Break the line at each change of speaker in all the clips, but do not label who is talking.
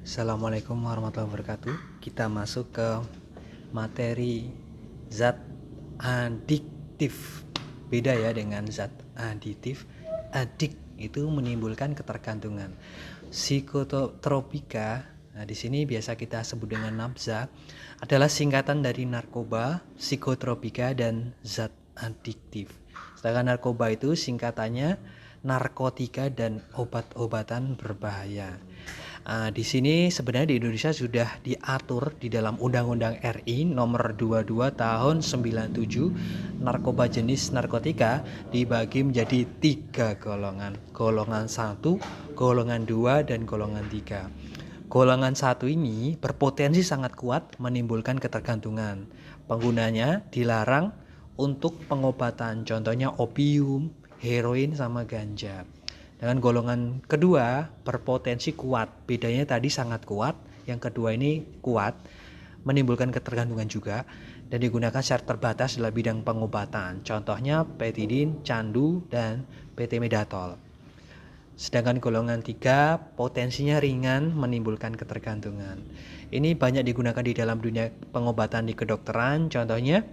Assalamualaikum warahmatullahi wabarakatuh. Kita masuk ke materi zat adiktif. Beda ya dengan zat aditif. Adik itu menimbulkan ketergantungan. Psikotropika, nah di sini biasa kita sebut dengan nafza, adalah singkatan dari narkoba, psikotropika, dan zat adiktif. Sedangkan narkoba itu singkatannya narkotika dan obat-obatan berbahaya. Di sini sebenarnya di Indonesia sudah diatur di dalam Undang-Undang RI nomor 22 tahun 97. Narkoba jenis narkotika dibagi menjadi 3 golongan. Golongan 1, golongan 2, dan golongan 3. Golongan 1 ini berpotensi sangat kuat menimbulkan ketergantungan. Penggunanya dilarang untuk pengobatan, contohnya opium, heroin, sama ganja. Dengan golongan kedua berpotensi kuat, bedanya tadi sangat kuat, yang kedua ini kuat, menimbulkan ketergantungan juga, dan digunakan secara terbatas dalam bidang pengobatan, contohnya petidin, candu, dan PT-Medatol. Sedangkan golongan 3 potensinya ringan, menimbulkan ketergantungan. Ini banyak digunakan di dalam dunia pengobatan di kedokteran, contohnya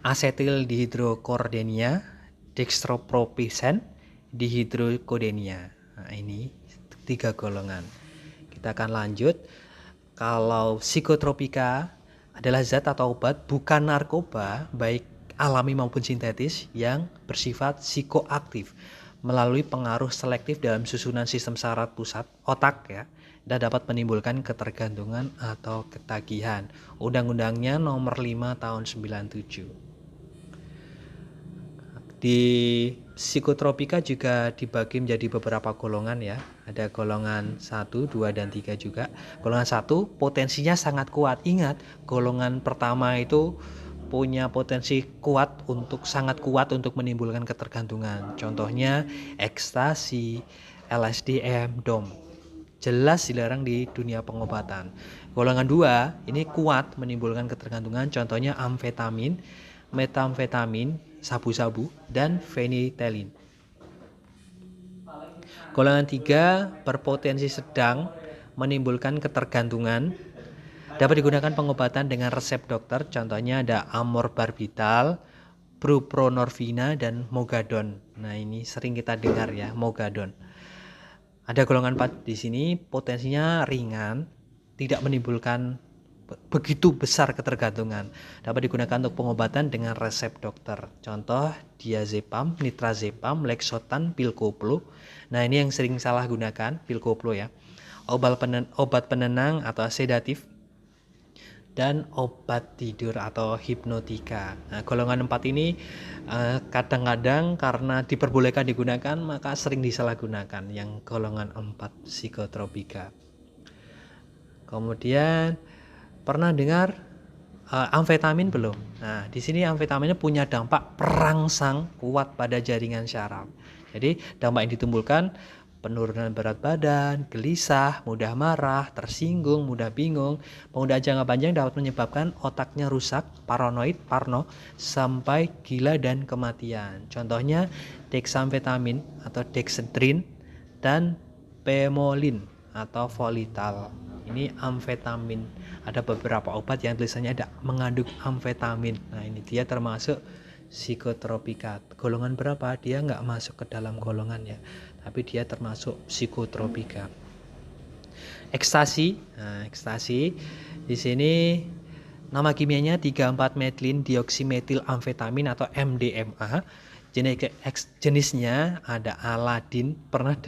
asetil dihidrokordenia, dextropropifen, dihidrokodenia. Nah, ini 3 golongan. Kita akan lanjut. Kalau psikotropika adalah zat atau obat bukan narkoba, baik alami maupun sintetis, yang bersifat psikoaktif melalui pengaruh selektif dalam susunan sistem saraf pusat otak ya, dan dapat menimbulkan ketergantungan atau ketagihan. Undang-undangnya nomor 5 tahun 97. Di psikotropika juga dibagi menjadi beberapa golongan ya. Ada golongan 1, 2, dan 3 juga. Golongan 1 potensinya sangat kuat. Ingat, golongan pertama itu punya potensi sangat kuat untuk menimbulkan ketergantungan. Contohnya ekstasi, LSD, DOM. Jelas dilarang di dunia pengobatan. Golongan 2 ini kuat menimbulkan ketergantungan, contohnya amfetamin, metamfetamin, sabu-sabu, dan fenitelin. Golongan 3 berpotensi sedang menimbulkan ketergantungan, dapat digunakan pengobatan dengan resep dokter, contohnya ada amorbarbital, buprenorfina, dan mogadon. Nah, ini sering kita dengar ya, mogadon. Ada golongan 4 di sini, potensinya ringan, tidak menimbulkan begitu besar ketergantungan. Dapat digunakan untuk pengobatan dengan resep dokter. Contoh diazepam, nitrazepam, lexotan, pilkoplo. Nah, ini yang sering salah gunakan, pilkoplo ya. Obat penenang atau sedatif, dan obat tidur atau hipnotika. Nah, golongan 4 ini kadang-kadang karena diperbolehkan digunakan maka sering disalahgunakan, yang golongan 4 psikotropika. Kemudian pernah dengar amfetamin belum? Nah, di sini amfetaminnya punya dampak perangsang kuat pada jaringan syaraf. Jadi dampak yang ditimbulkan penurunan berat badan, gelisah, mudah marah, tersinggung, mudah bingung. Penggunaan jangka panjang dapat menyebabkan otaknya rusak, paranoid, parno, sampai gila dan kematian. Contohnya dexamfetamin atau dexedrine, dan pemolin atau volital. Ini amfetamin. Ada beberapa obat yang tulisannya ada mengandung amfetamin. Nah, ini dia termasuk psikotropika. Golongan berapa? Dia nggak masuk ke dalam golongan ya, tapi dia termasuk psikotropika. Ekstasi. Nah, ekstasi di sini nama kimianya 3,4-metilin dioksimetil amfetamin atau MDMA. Jenisnya ada Aladin. Pernah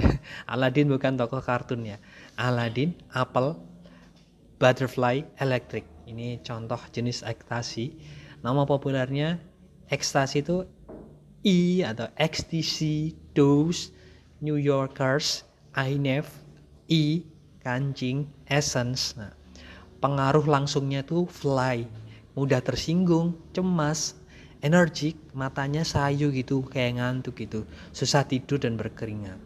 Aladin bukan tokoh kartun ya. Aladin, Apple, Butterfly, Electric. Ini contoh jenis ekstasi. Nama populernya ekstasi itu E atau XTC, Dose, New Yorkers, INF, E, kancing, Essence. Nah, pengaruh langsungnya itu fly, mudah tersinggung, cemas, energik, matanya sayu gitu, kayak ngantuk gitu, susah tidur dan berkeringat.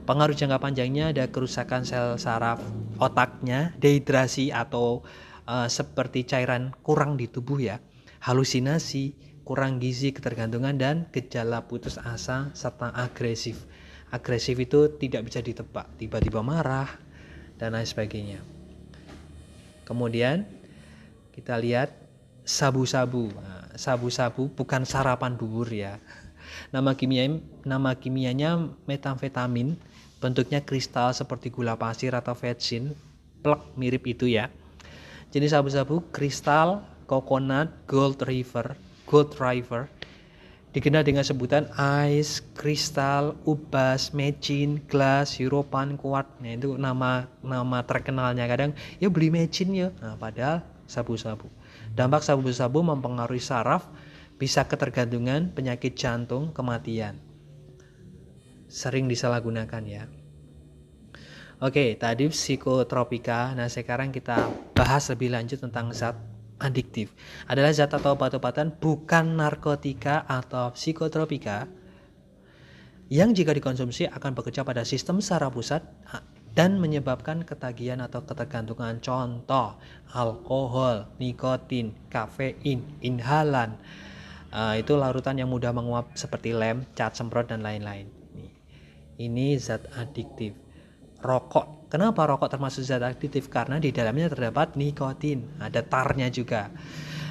Pengaruh jangka panjangnya ada kerusakan sel saraf otaknya, dehidrasi atau seperti cairan kurang di tubuh ya, halusinasi, kurang gizi, ketergantungan, dan gejala putus asa serta agresif. Agresif itu tidak bisa ditebak, tiba-tiba marah, dan lain sebagainya. Kemudian kita lihat sabu-sabu. Nah, sabu-sabu bukan sarapan bubur ya. Nama kimianya metamfetamin, bentuknya kristal seperti gula pasir atau vetsin, plek mirip itu ya. Jenis sabu-sabu kristal, coconut, gold river, dikenal dengan sebutan ice, kristal, ubas, mecin, glass, Europan, kuat. Nah itu nama terkenalnya. Kadang ya beli mecin ya. Nah padahal sabu-sabu. Dampak sabu-sabu mempengaruhi saraf, bisa ketergantungan, penyakit jantung, kematian. Sering disalahgunakan ya. Oke, tadi psikotropika. Nah sekarang kita bahas lebih lanjut tentang zat adiktif. Adalah zat atau obat-obatan bukan narkotika atau psikotropika yang jika dikonsumsi akan bekerja pada sistem saraf pusat dan menyebabkan ketagihan atau ketergantungan. Contoh, alkohol, nikotin, kafein, inhalan. Itu larutan yang mudah menguap seperti lem, cat semprot, dan lain-lain. Ini zat adiktif. Rokok. Kenapa rokok termasuk zat adiktif? Karena di dalamnya terdapat nikotin, ada tarnya juga.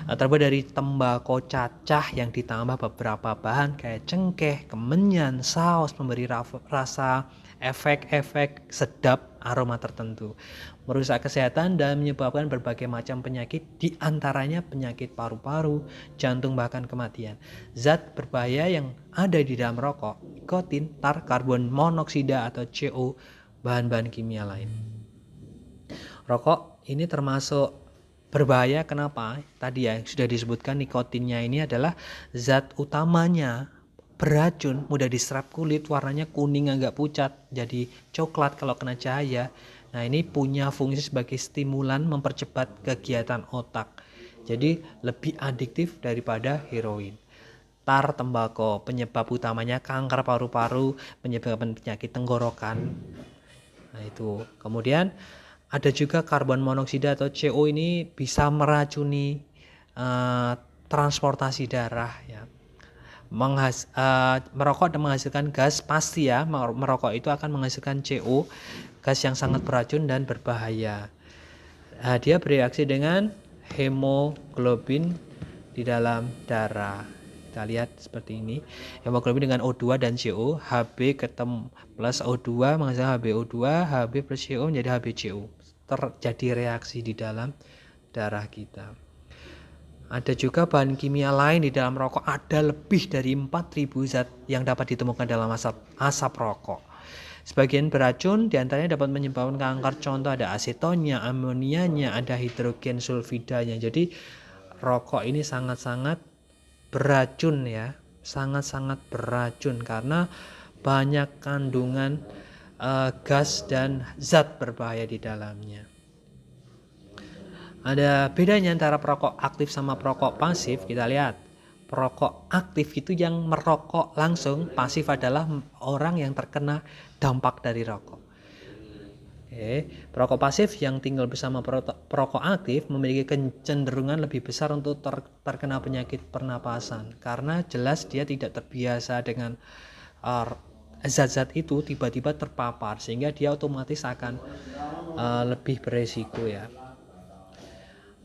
Terbuat dari tembakau cacah yang ditambah beberapa bahan kayak cengkeh, kemenyan, saus, memberi rasa, efek-efek sedap, aroma tertentu, merusak kesehatan dan menyebabkan berbagai macam penyakit, diantaranya penyakit paru-paru, jantung, bahkan kematian. Zat berbahaya yang ada di dalam rokok, nikotin, tar, karbon monoksida atau CO, bahan-bahan kimia lain. Rokok ini termasuk berbahaya. Kenapa? Tadi ya sudah disebutkan, nikotinnya ini adalah zat utamanya beracun, mudah diserap kulit, warnanya kuning agak pucat, jadi coklat kalau kena cahaya. Nah ini punya fungsi sebagai stimulan mempercepat kegiatan otak, jadi lebih adiktif daripada heroin. Tar, tembakau, penyebab utamanya kanker paru-paru, penyebab penyakit tenggorokan. Nah itu. Kemudian ada juga karbon monoksida atau CO, ini bisa meracuni transportasi darah ya. Merokok dan menghasilkan gas, pasti ya, merokok itu akan menghasilkan CO, gas yang sangat beracun dan berbahaya. Dia bereaksi dengan hemoglobin di dalam darah. Kita lihat seperti ini, hemoglobin dengan O2 dan CO, Hb ketemu plus O2 menghasilkan HbO2, Hb plus CO menjadi HbCO. Terjadi reaksi di dalam darah kita. Ada juga bahan kimia lain di dalam rokok, ada lebih dari 4.000 zat yang dapat ditemukan dalam asap rokok. Sebagian beracun, diantaranya dapat menyebabkan kanker. Contoh ada asetonnya, amonianya, ada hidrogen sulfidanya. Jadi rokok ini sangat-sangat beracun ya, sangat-sangat beracun karena banyak kandungan gas dan zat berbahaya di dalamnya. Ada bedanya antara perokok aktif sama perokok pasif. Kita lihat, perokok aktif itu yang merokok langsung, pasif adalah orang yang terkena dampak dari rokok. Perokok pasif yang tinggal bersama perokok aktif memiliki kecenderungan lebih besar untuk terkena penyakit pernapasan, karena jelas dia tidak terbiasa dengan zat-zat itu, tiba-tiba terpapar, sehingga dia otomatis akan lebih beresiko ya.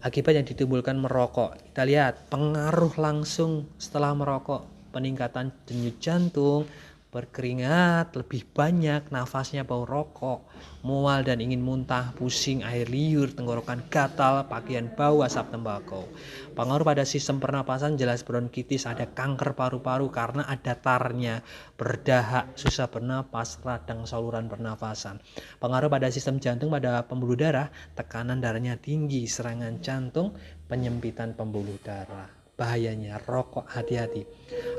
Akibat yang ditimbulkan merokok, kita lihat pengaruh langsung setelah merokok, peningkatan denyut jantung, berkeringat lebih banyak, nafasnya bau rokok, mual dan ingin muntah, pusing, air liur, tenggorokan gatal, pakaian bau asap tembakau. Pengaruh pada sistem pernapasan jelas bronkitis, ada kanker paru-paru karena ada tarnya, berdahak, susah bernapas, radang saluran pernapasan. Pengaruh pada sistem jantung, pada pembuluh darah, tekanan darahnya tinggi, serangan jantung, penyempitan pembuluh darah. Bahayanya rokok, hati-hati.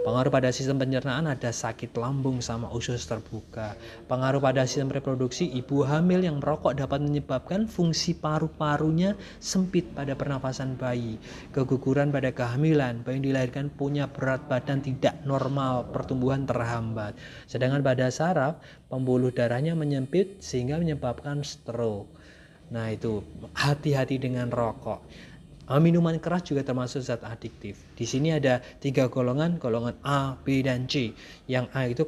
Pengaruh pada sistem pencernaan, ada sakit lambung sama usus terbuka. Pengaruh pada sistem reproduksi, ibu hamil yang merokok dapat menyebabkan fungsi paru-parunya sempit pada pernapasan bayi. Keguguran pada kehamilan, bayi yang dilahirkan punya berat badan tidak normal, pertumbuhan terhambat. Sedangkan pada saraf, pembuluh darahnya menyempit sehingga menyebabkan stroke. Nah itu, hati-hati dengan rokok. Minuman keras juga termasuk zat adiktif. Di sini ada 3 golongan, golongan A, B, dan C. Yang A itu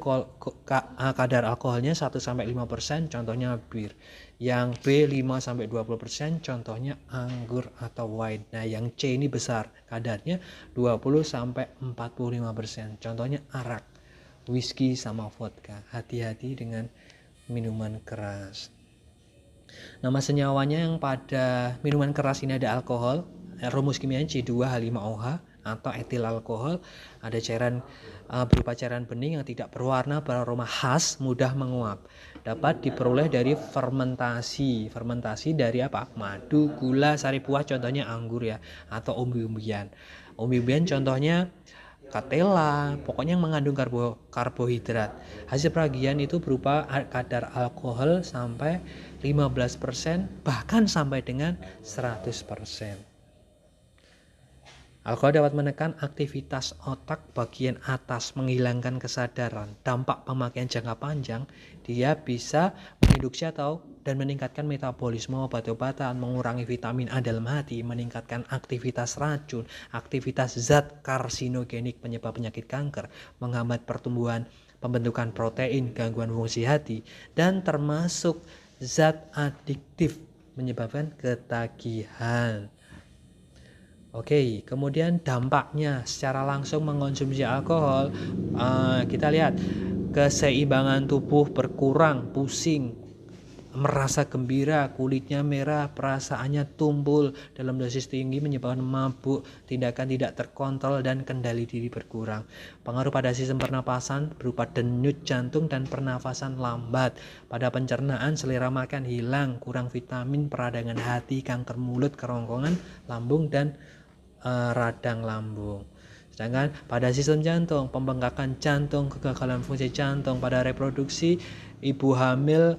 kadar alkoholnya 1-5%, contohnya bir. Yang B 5-20%, contohnya anggur atau wine. Nah, yang C ini besar, kadarnya 20-45%, contohnya arak, whisky sama vodka. Hati-hati dengan minuman keras. Nama senyawanya yang pada minuman keras ini ada alkohol, rumus kimianya C2H5OH atau etil alkohol. Ada cairan berupa cairan bening yang tidak berwarna, beraroma khas, mudah menguap. Dapat diperoleh dari fermentasi. Fermentasi dari apa? Madu, gula, sari buah, contohnya anggur ya, atau umbi-umbian. Umbi-umbian contohnya katela, pokoknya yang mengandung karbohidrat. Hasil peragian itu berupa kadar alkohol sampai 15%, bahkan sampai dengan 100%. Alkohol dapat menekan aktivitas otak bagian atas, menghilangkan kesadaran. Dampak pemakaian jangka panjang, dia bisa menginduksi dan meningkatkan metabolisme obat-obatan, mengurangi vitamin A dalam hati, meningkatkan aktivitas racun, aktivitas zat karsinogenik penyebab penyakit kanker, menghambat pertumbuhan pembentukan protein, gangguan fungsi hati, dan termasuk zat adiktif menyebabkan ketagihan. Oke, kemudian dampaknya secara langsung mengonsumsi alkohol, kita lihat keseimbangan tubuh berkurang, pusing, merasa gembira, kulitnya merah, perasaannya tumpul dalam dosis tinggi menyebabkan mabuk, tindakan tidak terkontrol, dan kendali diri berkurang. Pengaruh pada sistem pernapasan berupa denyut jantung dan pernafasan lambat. Pada pencernaan, selera makan hilang, kurang vitamin, peradangan hati, kanker mulut, kerongkongan lambung, dan radang lambung. Sedangkan pada sistem jantung, pembengkakan jantung, kegagalan fungsi jantung. Pada reproduksi, ibu hamil,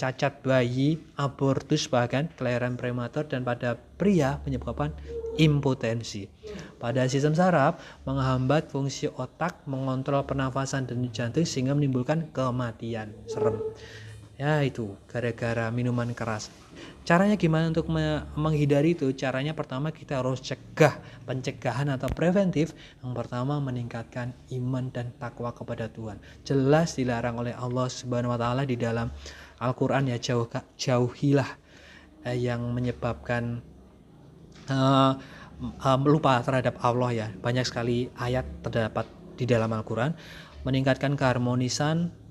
cacat bayi, abortus, bahkan kelahiran prematur. Dan pada pria menyebabkan impotensi. Pada sistem saraf, menghambat fungsi otak, mengontrol pernafasan dan jantung sehingga menimbulkan kematian. Serem. Ya, itu gara-gara minuman keras. Caranya gimana untuk menghindari itu? Caranya pertama kita harus cegah, pencegahan atau preventif. Yang pertama meningkatkan iman dan takwa kepada Tuhan. Jelas dilarang oleh Allah Subhanahu wa taala di dalam Al-Qur'an ya, jauhilah yang menyebabkan lupa terhadap Allah ya. Banyak sekali ayat terdapat di dalam Al-Qur'an. Meningkatkan keharmonisan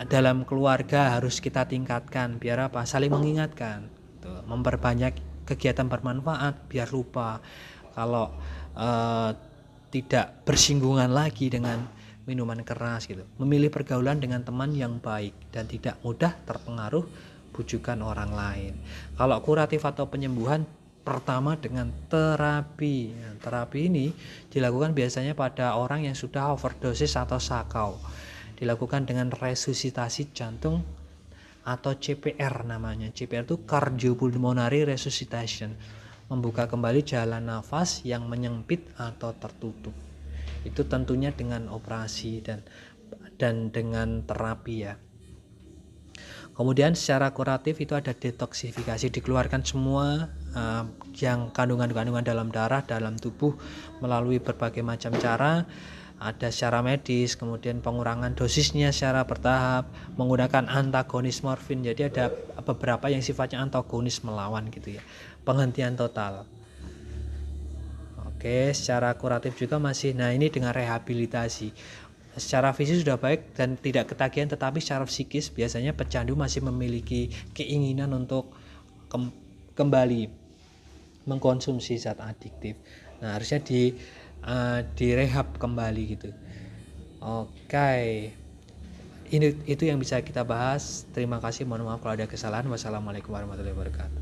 dalam keluarga harus kita tingkatkan, biar apa? Saling mengingatkan. Memperbanyak kegiatan bermanfaat biar lupa kalau tidak bersinggungan lagi dengan minuman keras gitu. Memilih pergaulan dengan teman yang baik dan tidak mudah terpengaruh bujukan orang lain. Kalau kuratif atau penyembuhan, pertama dengan terapi. Terapi ini dilakukan biasanya pada orang yang sudah overdosis atau sakau. Dilakukan dengan resusitasi jantung atau CPR namanya. CPR itu cardiopulmonary resuscitation, membuka kembali jalan nafas yang menyempit atau tertutup. Itu tentunya dengan operasi dan dengan terapi ya. Kemudian secara kuratif itu ada detoksifikasi, dikeluarkan semua yang kandungan-kandungan dalam darah, dalam tubuh melalui berbagai macam cara. Ada secara medis, kemudian pengurangan dosisnya secara bertahap, menggunakan antagonis morfin. Jadi ada beberapa yang sifatnya antagonis melawan gitu ya. Penghentian total. Oke, secara kuratif juga masih. Nah, ini dengan rehabilitasi. Secara fisik sudah baik dan tidak ketagihan, tetapi secara psikis biasanya pecandu masih memiliki keinginan untuk kembali mengkonsumsi zat adiktif. Nah, harusnya direhab kembali gitu. Oke. Itu yang bisa kita bahas. Terima kasih, mohon maaf kalau ada kesalahan. Wassalamualaikum warahmatullahi wabarakatuh.